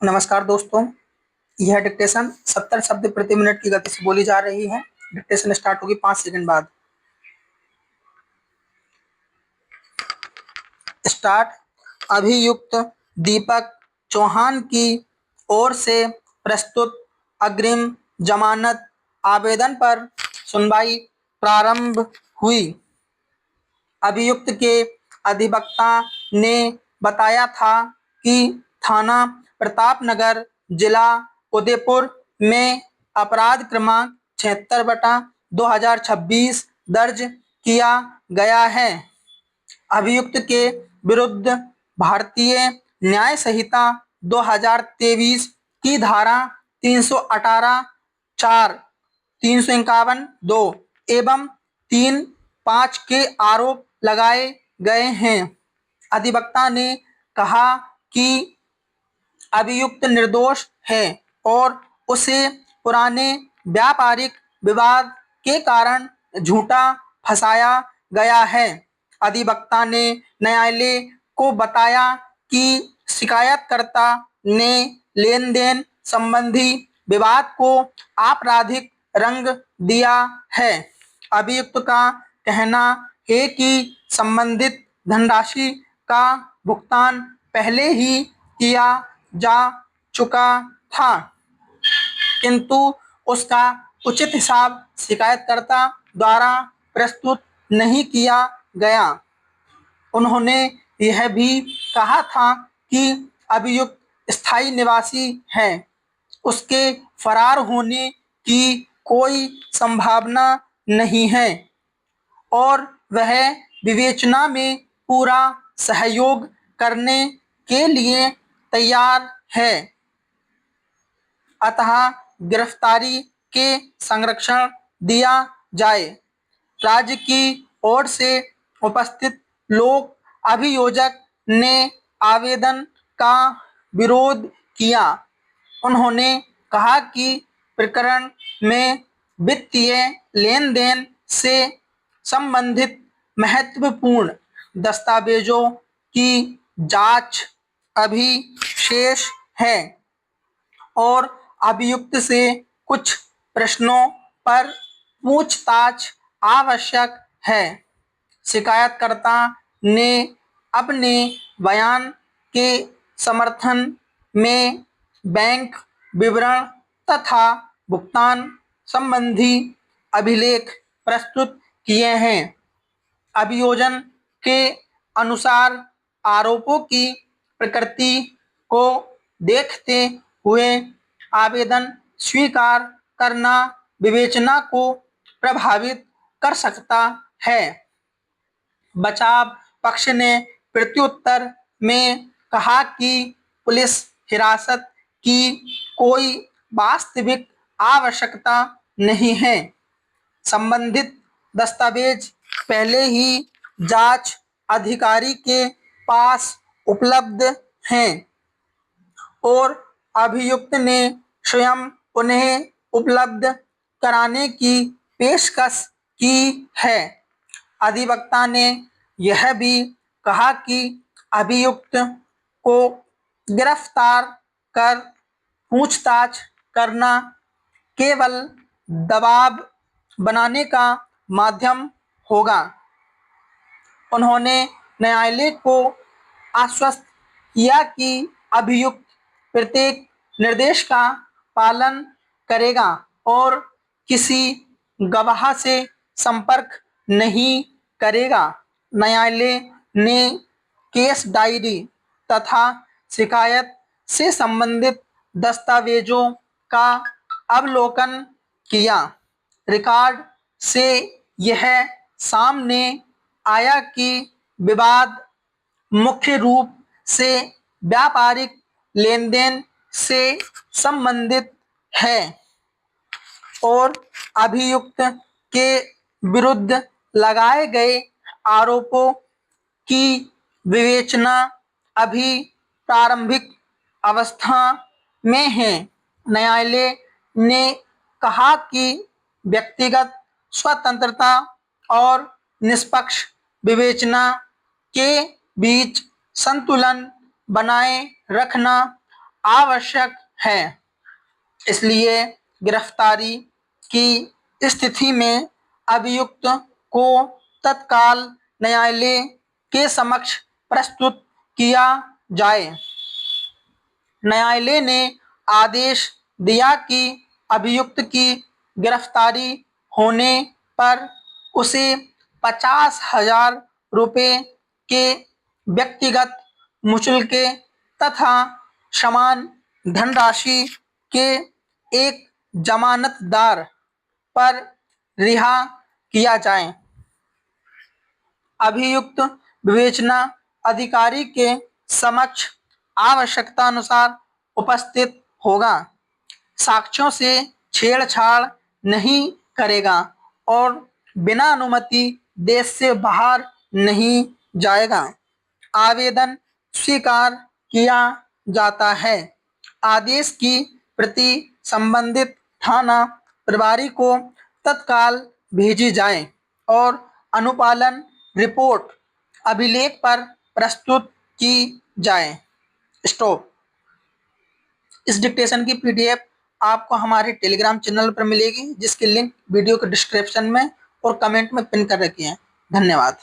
नमस्कार दोस्तों, यह डिक्टेशन 70 शब्द प्रति मिनट की गति से बोली जा रही है। डिक्टेशन स्टार्ट होगी 5 सेकंड बाद। स्टार्ट। अभियुक्त दीपक चौहान की ओर से प्रस्तुत अग्रिम जमानत आवेदन पर सुनवाई प्रारंभ हुई। अभियुक्त के अधिवक्ता ने बताया था कि थाना प्रतापनगर, जिला उदयपुर में अपराध क्रमांक 76/2026 दर्ज किया गया है। अभियुक्त के विरुद्ध भारतीय न्याय संहिता 2023 की धारा 318, 4, 351, 2 एवं 3, 5 के आरोप लगाए गए हैं। अधिवक्ता ने कहा कि अभियुक्त निर्दोष है और उसे पुराने व्यापारिक विवाद के कारण झूठा फंसाया गया है। अधिवक्ता ने न्यायालय को बताया कि शिकायतकर्ता ने लेन देन संबंधी विवाद को आपराधिक रंग दिया है। अभियुक्त का कहना है कि संबंधित धनराशि का भुगतान पहले ही किया जा चुका था, किंतु उसका उचित हिसाब शिकायतकर्ता द्वारा प्रस्तुत नहीं किया गया। उन्होंने यह भी कहा था कि अभियुक्त स्थायी निवासी है, उसके फरार होने की कोई संभावना नहीं है और वह विवेचना में पूरा सहयोग करने के लिए तैयार है, अतः गिरफ्तारी के संरक्षण दिया जाए। राज्य की ओर से उपस्थित लोक अभियोजक ने आवेदन का विरोध किया। उन्होंने कहा कि प्रकरण में वित्तीय लेन देन से संबंधित महत्वपूर्ण दस्तावेजों की जांच अभी शेष है और अभियुक्त से कुछ प्रश्नों पर पूछताछ आवश्यक है। शिकायतकर्ता ने अपने बयान के समर्थन में बैंक विवरण तथा भुगतान संबंधी अभिलेख प्रस्तुत किए हैं। अभियोजन के अनुसार आरोपों की प्रकृति को देखते हुए आवेदन स्वीकार करना विवेचना को प्रभावित कर सकता है। बचाव पक्ष ने प्रत्युत्तर में कहा कि पुलिस हिरासत की कोई वास्तविक आवश्यकता नहीं है। संबंधित दस्तावेज पहले ही जांच अधिकारी के पास उपलब्ध हैं और अभियुक्त ने स्वयं उन्हें उपलब्ध कराने की पेशकश की है। अधिवक्ता ने यह भी कहा कि अभियुक्त को गिरफ्तार कर पूछताछ करना केवल दबाव बनाने का माध्यम होगा। उन्होंने न्यायालय को आश्वस्त किया कि अभियुक्त प्रत्येक निर्देश का पालन करेगा और किसी गवाह से संपर्क नहीं करेगा। न्यायालय ने केस डायरी तथा शिकायत से संबंधित दस्तावेजों का अवलोकन किया। रिकॉर्ड से यह सामने आया कि विवाद मुख्य रूप से व्यापारिक लेनदेन से संबंधित है और अभियुक्त के विरुद्ध लगाए गए आरोपों की विवेचना अभी प्रारंभिक अवस्था में है। न्यायालय ने कहा कि व्यक्तिगत स्वतंत्रता और निष्पक्ष विवेचना के बीच संतुलन बनाए रखना आवश्यक है। इसलिए गिरफ्तारी की स्थिति में अभियुक्त को तत्काल न्यायालय के समक्ष प्रस्तुत किया जाए। न्यायालय ने आदेश दिया कि अभियुक्त की गिरफ्तारी होने पर उसे 50,000 रुपये के व्यक्तिगत मुचलके तथा समान धनराशि के एक जमानतदार पर रिहा किया जाए। अभियुक्त विवेचना अधिकारी के समक्ष आवश्यकता अनुसार उपस्थित होगा, साक्ष्यों से छेड़छाड़ नहीं करेगा और बिना अनुमति देश से बाहर नहीं जाएगा। आवेदन स्वीकार किया जाता है। आदेश की प्रति संबंधित थाना प्रभारी को तत्काल भेजी जाए और अनुपालन रिपोर्ट अभिलेख पर प्रस्तुत की जाए। स्टॉप। इस डिक्टेशन की पीडीएफ आपको हमारे टेलीग्राम चैनल पर मिलेगी, जिसकी लिंक वीडियो के डिस्क्रिप्शन में और कमेंट में पिन कर रखी है। धन्यवाद।